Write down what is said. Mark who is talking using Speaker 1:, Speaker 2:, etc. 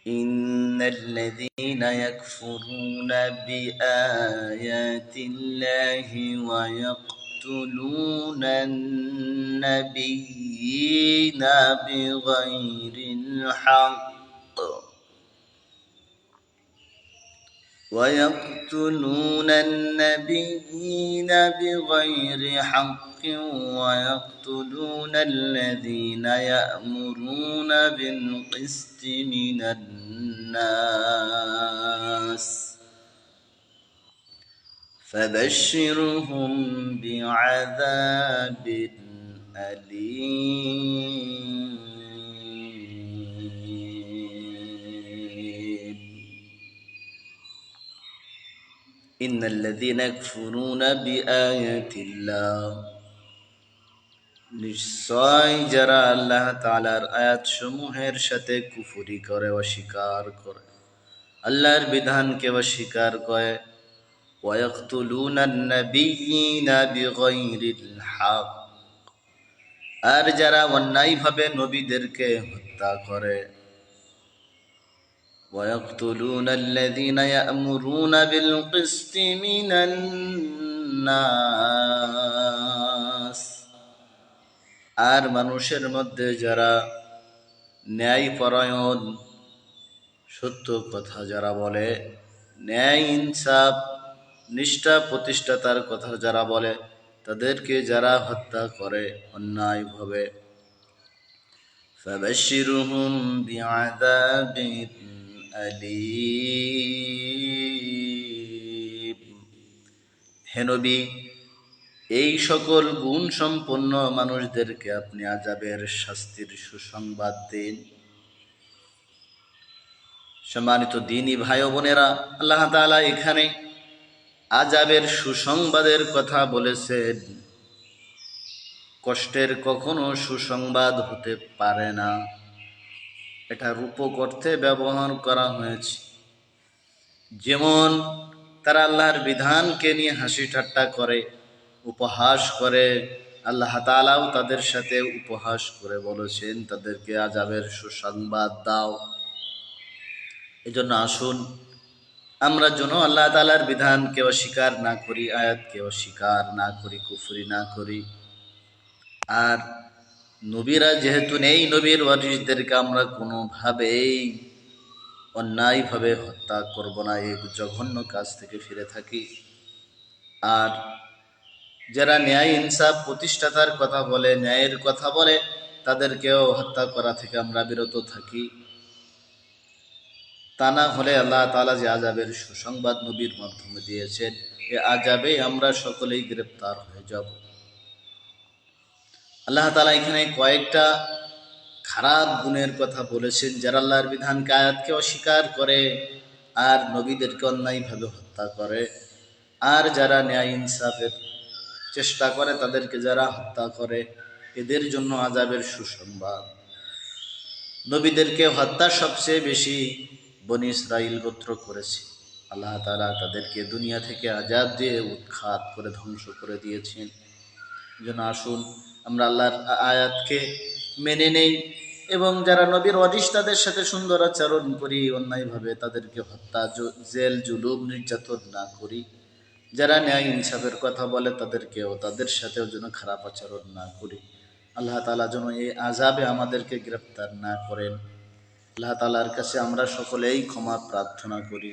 Speaker 1: إن الذين يكفرون بآيات الله ويقتلون النبيين بغير الحق ويقتلون الذين يأمرون بالقسط من الناس فبشرهم بعذاب أليم. إن الذين يكفرون بآيات الله নিশ্চয় যারা আল্লাহ তাআলার আয়াত সমূহের সাথে কুফরি করে, অস্বীকার করে, আল্লাহর বিধানকে অস্বীকার করে, ওয়ায়াকতুলুনা আন-নাবিয়্যিনা বিগাইরিল হক, আর যারা অন্যায়ভাবে নবীদেরকে হত্যা করে, ওয়ায়াকতুলুনা আল্লাযীনা ইয়া'মুরুনা বিল কিসতি মিনান নাস, আর মানুষের মধ্যে যারা ন্যায়পরায়ণ, সত্য কথা যারা বলে, ন্যায় ইনসাফ নিষ্ঠা প্রতিষ্ঠাতার কথা যারা বলে, তাদেরকে যারা হত্যা করে অন্যায়ভাবে, ফাবাশশিরহুম বিআযাবিন আলীম, হে নবী, এই সকল গুণ সম্পন্ন মানুষদেরকে আপনি আযাবের শাস্তির সুসংবাদ দিন। সম্মানিত দ্বীনী ভাই ও বোনেরা, আল্লাহ তাআলা এখানে আযাবের সুসংবাদের কথা বলেছেন। কষ্টের কখনো সুসংবাদ হতে পারে না, এটা রূপক অর্থে ব্যবহার করা হয়েছে। যেমন তারা আল্লাহর বিধানকে নিয়ে হাসি ঠাট্টা করে, উপহাস করে, আল্লাহ তাআলাও তাদের সাথে উপহাস করে বলেছেন তাদেরকে আযাবের সুসংবাদ দাও। এজন্য আসুন আমরা যেন আল্লাহ তাআলার বিধানকে অস্বীকার না করি, আয়াতকে অস্বীকার না করি, কুফরি না করি। আর নবীরা যেহেতু নেই, নবীর ওয়ারিসদেরকে আমরা কোনোভাবেই অন্যায়ভাবে হত্যা করব না, এই জঘন্য কাজ থেকে ফিরে থাকি। আর যারা ন্যায় ইনসাফ প্রতিষ্ঠাতার কথা বলে, ন্যায়ের কথা বলে, তাদেরকেও হত্যা করা থেকে আমরা বিরত থাকি। তা না হলে আল্লাহ তাআলা যে আযাবের সুসংবাদ নবীর মাধ্যমে দিয়েছেন, এ আযাবে আমরা সকলেই গ্রেফতার হয়ে যাব। আল্লাহ তাআলা এখানে কয়েকটা খারাপ গুণের কথা বলেছেন, যারা আল্লাহর বিধানকে, আয়াতকে অস্বীকার করে আর নবীদেরকে অন্যায়ভাবে হত্যা করে, আর যারা ন্যায় ইনসাফের চেষ্টা করে তাদেরকে যারা হত্যা করে, এদের জন্য আযাবের সুসংবাদ। নবীদেরকে হত্যা সবচেয়ে বেশি বনী ইসরাইল গোত্র করেছে। আল্লাহ তাআলা তাদেরকে দুনিয়া থেকে আযাব দিয়ে উৎখাত করে ধ্বংস করে দিয়েছেন। যেন আসুন আমরা আল্লাহর আয়াতকে মেনে নেই এবং যারা নবীর ওয়ারিস তাদের সাথে সুন্দর আচরণ করি, অন্যায়ভাবে তাদেরকে হত্যা, জেল, জুলুম, নির্যাতন না করি। যারা ন্যায় ইনসাফের কথা বলে তাদেরকেও, তাদের সাথেও যেন খারাপ আচরণ না করি। আল্লাহ তাআলা যেন এই আযাবে আমাদেরকে গ্রেফতার না করেন। আল্লাহ তাআলার কাছে আমরা সকলেই ক্ষমা প্রার্থনা করি।